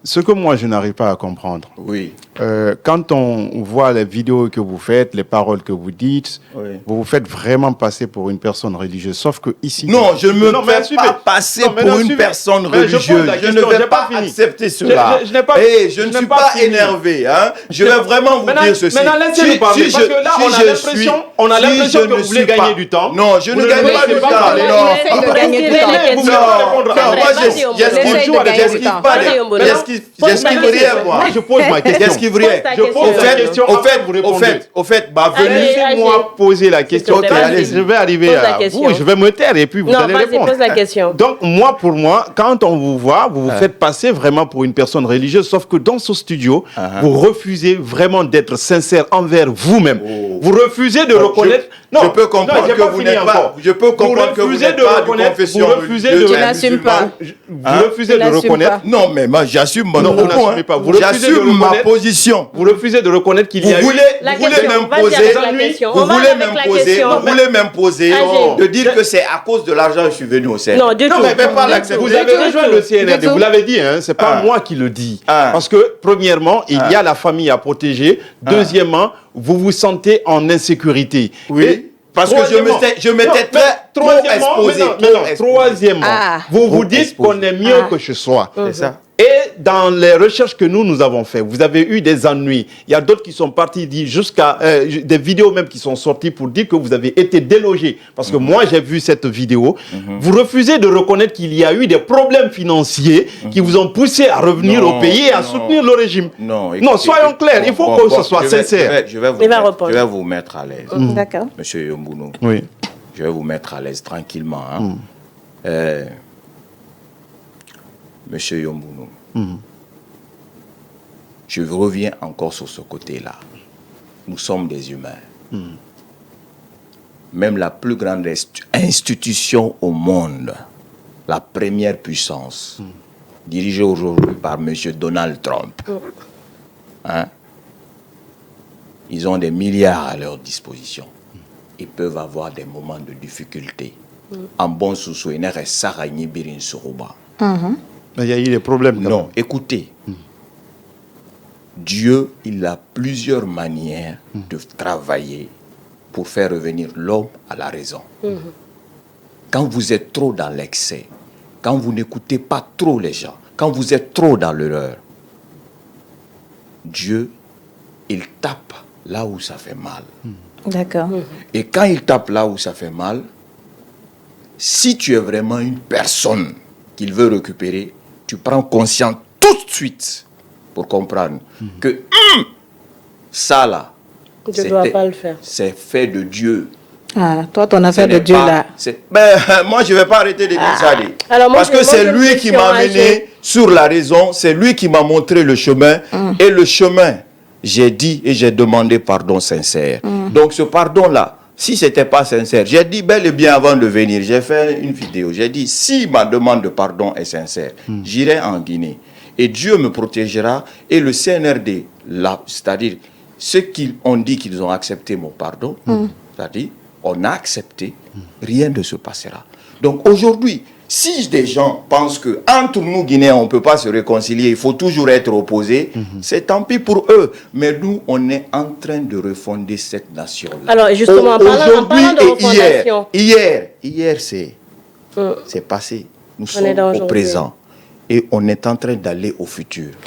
Ce que moi, je n'arrive pas à comprendre, Oui. quand on voit les vidéos que vous faites, les paroles que vous dites, Oui. vous vous faites vraiment passer pour une personne religieuse. Sauf que ici... Non, je ne me fais suivez. pas passer Non, mais pour non, une suivez. personne Mais je pose religieuse. la Je ne question, vais j'ai pas pas fini. accepter cela. Je n'ai pas- Je ne je n'ai suis pas pas fini. énervé. Hein. Je vais vraiment vous dire ceci. Maintenant, laissez-nous parler, parce que là, on a l'impression que vous voulez gagner du temps. Non, je ne gagne pas du temps. parler. Non. Essaye de gagner du temps. Vous voulez pas répondre à Non, moi, Essaye de gagner du temps. j'esquive rien, moi. Moi, je pose ma question. J'esquive rien. Je pose la question après vous répondez. Au fait, ma venue. Laissez-moi poser la question. S'il te plaît, Allez, vas-y. je vais arriver Pose la à question. vous. Je vais me taire et puis vous Non, allez vas-y, répondre. pose la question. Donc, pour moi, quand on vous voit, vous vous faites passer vraiment pour une personne religieuse, sauf que dans ce studio, vous refusez vraiment d'être sincère envers vous-même. Vous refusez de reconnaître... Je peux comprendre que vous n'êtes pas. Je peux comprendre que vous n'êtes pas de confession religieuse. Tu n'assumes pas. Vous refusez de reconnaître... Non, mais moi, j'assume mon Non, vous propos. n'assumez pas. Vous refusez de J'assume ma reconnaître- position. Vous refusez de reconnaître qu'il y Vous a eu... voulez m'imposer, vous voulez m'imposer de dire que c'est à cause de l'argent que je suis venu au CNRD. Non, du tout. Je ne vais pas l'accepter. Vous avez rejoint le CNRD, Du tout. vous l'avez dit, hein, c'est pas moi qui le dis. Parce que, premièrement, il y a la famille à protéger. Deuxièmement, vous vous sentez en insécurité. Oui. Et Parce que je m'étais trop exposé. Troisièmement, vous vous dites exposé. qu'on est mieux que chez soi. C'est ça. Et dans les recherches que nous avons faites, vous avez eu des ennuis. Il y a d'autres qui sont partis dire jusqu'à des vidéos même qui sont sorties pour dire que vous avez été délogé. Parce que moi, j'ai vu cette vidéo. Vous refusez de reconnaître qu'il y a eu des problèmes financiers qui vous ont poussé à revenir au pays et à soutenir le régime. Non, soyons clairs. Il faut que ce soit sincère. Je vais vous mettre à l'aise. D'accord. Monsieur Yombounou. Oui. Je vais vous mettre à l'aise tranquillement. Monsieur Yombounou, je reviens encore sur ce côté-là. Nous sommes des humains. Même la plus grande institution au monde, la première puissance, dirigée aujourd'hui par monsieur Donald Trump, ils ont des milliards à leur disposition. Ils peuvent avoir des moments de difficulté. En bon sous et Saragni Birin Suruba. Il y a eu des problèmes. Non, écoutez. Dieu, il a plusieurs manières de travailler pour faire revenir l'homme à la raison. Quand vous êtes trop dans l'excès, quand vous n'écoutez pas trop les gens, quand vous êtes trop dans l'erreur, Dieu, il tape là où ça fait mal. D'accord. Et quand il tape là où ça fait mal, si tu es vraiment une personne qu'il veut récupérer, tu prends conscience tout de suite pour comprendre que ça là, Je ne dois pas le faire. c'est fait de Dieu. Ah, toi, ton Ce affaire de n'est Dieu pas- là. moi, je ne vais pas arrêter de dire ça. Alors, moi, Parce je- que moi, c'est j'ai une lui qui question m'a à mené sur la raison, c'est lui qui m'a montré le chemin. Et le chemin, j'ai dit et j'ai demandé pardon sincère. Donc ce pardon-là, si ce n'était pas sincère, j'ai dit bel et bien avant de venir, j'ai fait une vidéo, j'ai dit si ma demande de pardon est sincère, j'irai en Guinée. Et Dieu me protégera et le CNRD, c'est-à-dire ceux qui ont dit qu'ils ont accepté mon pardon, c'est-à-dire on a accepté, rien ne se passera. Donc aujourd'hui, si des gens pensent que entre nous Guinéens on ne peut pas se réconcilier, il faut toujours être opposés, c'est tant pis pour eux. Mais nous, on est en train de refonder cette nation-là. Alors, justement, en parlant de refondation. Hier c'est passé. Nous sommes dans au aujourd'hui. présent. Et on est en train d'aller au futur.